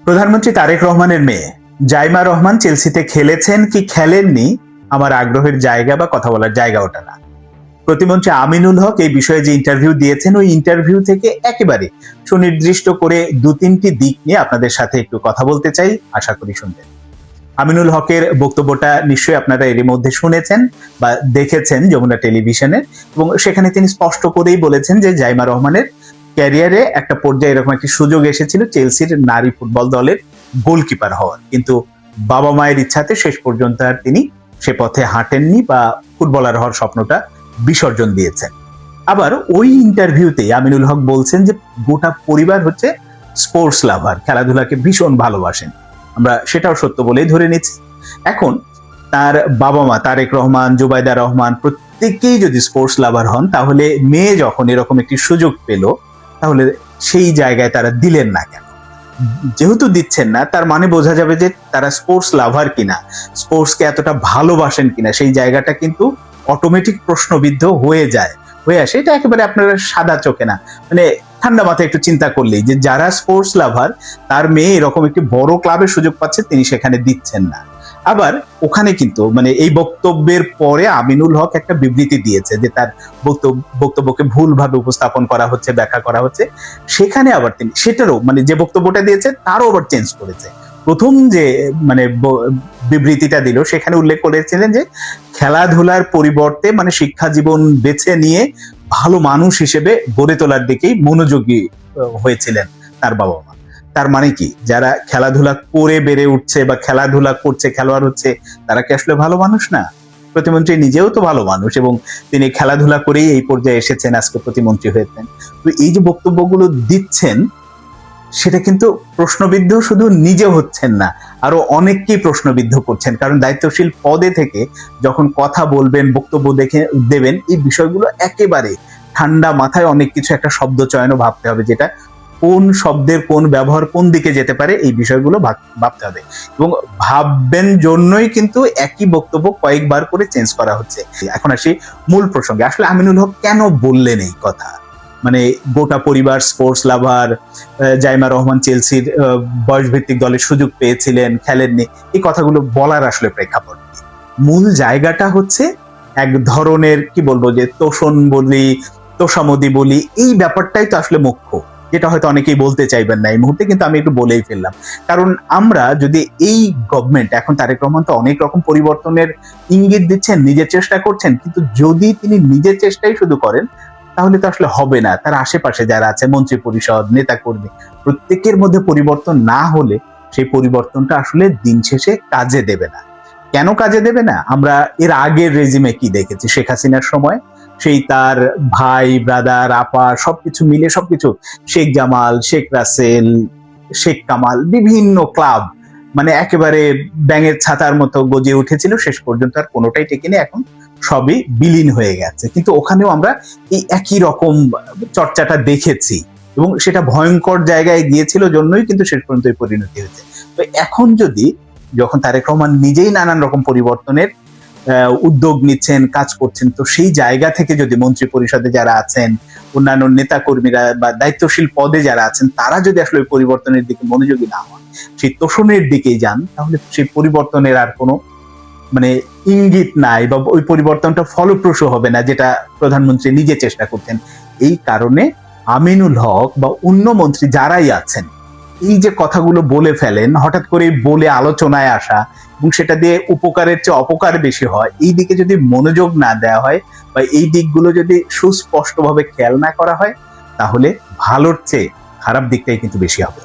প্রধানমন্ত্রী তারেক রহমানের মেয়ে জাইমা রহমান চেলসিতে খেলেছেন কি খেলেননি আমার আগ্রহের জায়গা বা কথা বলার জায়গা ওটা না। প্রতিমন্ত্রী আমিনুল হক এই বিষয়ে যে ইন্টারভিউ দিয়েছেন ওই ইন্টারভিউ থেকে একেবারে সুনির্দিষ্ট করে দু তিনটি দিক নিয়ে আপনাদের সাথে একটু কথা বলতে চাই, আশা করি শুনবেন। আমিনুল হকের বক্তব্যটা নিশ্চয়ই আপনারা এরই মধ্যে শুনেছেন বা দেখেছেন যমুনা টেলিভিশনে, এবং সেখানে তিনি স্পষ্ট করেই বলেছেন যে জাইমা রহমানের ক্যারিয়ারে একটা পর্যায়ে এরকম একটি সুযোগ এসেছিল চেলসির নারী ফুটবল দলের গোলকিপার হওয়ার, কিন্তু বাবা মায়ের ইচ্ছাতে শেষ পর্যন্ত আর তিনি সে পথে হাঁটেননি বা ফুটবলার হওয়ার স্বপ্নটা বিসর্জন দিয়েছেন। আবার ওই ইন্টারভিউতে আমিনুল হক বলছেন যে গোটা পরিবার হচ্ছে স্পোর্টস লাভার, খেলাধুলাকে ভীষণ ভালোবাসেন। আমরা সেটাও সত্য বলেই ধরে নিচ্ছি। এখন তার বাবা মা তারেক রহমান, জুবাইদা রহমান প্রত্যেকেই যদি স্পোর্টস লাভার হন, তাহলে মেয়ে যখন এরকম একটি সুযোগ পেল তাহলে সেই জায়গায় তারা দিলেন না কেন? যেহেতু দিচ্ছেন না, তার মানে বোঝা যাবে যে তারা স্পোর্টস লাভার কিনা, স্পোর্টসকে এতটা ভালোবাসেন কিনা, সেই জায়গাটা কিন্তু অটোমেটিক প্রশ্নবিদ্ধ হয়ে যায়, হয়ে আসে। এটা একেবারে আপনারা সাদা চোখে না, মানে ঠান্ডা মাথায় একটু চিন্তা করলেই যে যারা স্পোর্টস লাভার তার মেয়ে এরকম একটি বড় ক্লাবের সুযোগ পাচ্ছে, তিনি সেখানে দিচ্ছেন না। আবার ওখানে কিন্তু মানে এই বক্তব্যের পরে আমিনুল হক একটা বিবৃতি দিয়েছে যে তার বক্তব্যকে ভুলভাবে উপস্থাপন করা হচ্ছে, ব্যাখ্যা করা হচ্ছে। সেখানে আবার তিনি সেটারও মানে যে বক্তব্যটা দিয়েছে তারও আবার চেঞ্জ করেছে। প্রথম যে মানে বিবৃতিটা দিল সেখানে উল্লেখ করেছিলেন যে খেলাধুলার পরিবর্তে মানে শিক্ষা জীবন বেছে নিয়ে ভালো মানুষ হিসেবে গড়ে তোলার দিকেই মনোযোগী হয়েছিলেন তার বাবা মা। তার মানে কি, যারা খেলাধুলা করে বেড়ে উঠছে বা খেলাধুলা করছে, খেলোয়াড় হচ্ছে, তারা কি আসলে ভালো মানুষ না? প্রতিমন্ত্রী নিজেও তো ভালো মানুষ এবং তিনি খেলাধুলা করেই এই পর্যায়ে এসেছেন, আজকে প্রতিমন্ত্রী হয়েছেন। তো এই যে বক্তব্যগুলো দিচ্ছেন সেটা কিন্তু প্রশ্নবিদ্ধ শুধু নিজে হচ্ছেন না, আরো অনেককেই প্রশ্নবিদ্ধ করছেন। কারণ দায়িত্বশীল পদে থেকে যখন কথা বলবেন, বক্তব্য দেবেন, এই বিষয়গুলো একেবারে ঠান্ডা মাথায় অনেক কিছু একটা শব্দ চয়নও ভাবতে হবে, যেটা কোন শব্দের কোন ব্যবহার কোন দিকে যেতে পারে এই বিষয়গুলো ভাবতে হবে। এবং ভাববেন জন্যই কিন্তু একই বক্তব্য কয়েকবার করে চেঞ্জ করা হচ্ছে। এখন আসি মূল প্রসঙ্গে, আসলে আমিনুল হক কেন বললেন এই কথা? মানে গোটা পরিবার স্পোর্টস লাভার, জাইমা রহমান চেলসির বয়সভিত্তিক দলের সুযোগ পেয়েছিলেন, খেলেননি, এই কথাগুলো বলার আসলে প্রেক্ষাপট মূল জায়গাটা হচ্ছে এক ধরনের কি বলবো যে তোষণ বলি, তোষামদি বলি, এই ব্যাপারটাই তো আসলে মুখ্য, যেটা হয়তো অনেকেই বলতে চাইবেন না এই মুহূর্তে, কিন্তু আমি একটু বলেই ফেললাম। কারণ আমরা যদি এই গভর্নমেন্ট, এখন তারেক রহমান তো অনেক রকম পরিবর্তনের ইঙ্গিত দিচ্ছেন, নিজের চেষ্টা করছেন, কিন্তু যদি তিনি নিজের চেষ্টাই শুধু করেন তাহলে তো আসলে হবে না। তার আশেপাশে যারা আছে, মন্ত্রী পরিষদ, নেতা কর্মী, প্রত্যেকের মধ্যে পরিবর্তন না হলে সেই পরিবর্তনটা আসলে দিন শেষে কাজে দেবে না। কেন কাজে দেবে না? আমরা এর আগের রেজিমে কি দেখেছি, শেখ হাসিনার সময় সেই তার ভাই, ব্রাদার, আপা সবকিছু মিলে সবকিছু, শেখ জামাল, শেখ রাসেল, শেখ কামাল, বিভিন্ন ক্লাব মানে একেবারে ব্যাঙের ছাতার মতো গজিয়ে উঠেছিল, শেষ পর্যন্ত আর কোনোটাই টেকেনি, এখন সবই বিলীন হয়ে গেছে। কিন্তু ওখানেও আমরা এই একই রকম চর্চাটা দেখেছি এবং সেটা ভয়ঙ্কর জায়গায় গিয়েছিল জন্যই কিন্তু শেষ পর্যন্ত এই পরিণতি হয়েছে। তো এখন যখন তারেক রহমান নিজেই নানান রকম পরিবর্তনের উদ্যোগ নিচ্ছেন, কাজ করছেন, তো সেই জায়গা থেকে যদি মন্ত্রী পরিষদে যারা আছেন, অন্যান্য নেতা কর্মীরা বা দায়িত্বশীল পদে যারা আছেন, তারা যদি আসলে ওই পরিবর্তনের দিকে মনোযোগী না হন, সেই তোষণের দিকেই যান, তাহলে সেই পরিবর্তনের আর কোনো মানে ইঙ্গিত নাই বা ওই পরিবর্তনটা ফলপ্রসূ হবে না, যেটা প্রধানমন্ত্রী নিজে চেষ্টা করতেন। এই কারণে আমিনুল হক বা অন্য মন্ত্রী যারাই আছেন এই যে কথাগুলো বলে ফেলেন, হঠাৎ করে বলে আলোচনায় আসা এবং সেটা দিয়ে উপকারের চেয়ে অপকার বেশি হয়, এই দিকে যদি মনোযোগ না দেওয়া হয় বা এই দিকগুলো যদি সুস্পষ্টভাবে খেয়াল না করা হয়, তাহলে ভালোর চেয়ে খারাপ দিকটাই কিন্তু বেশি হবে।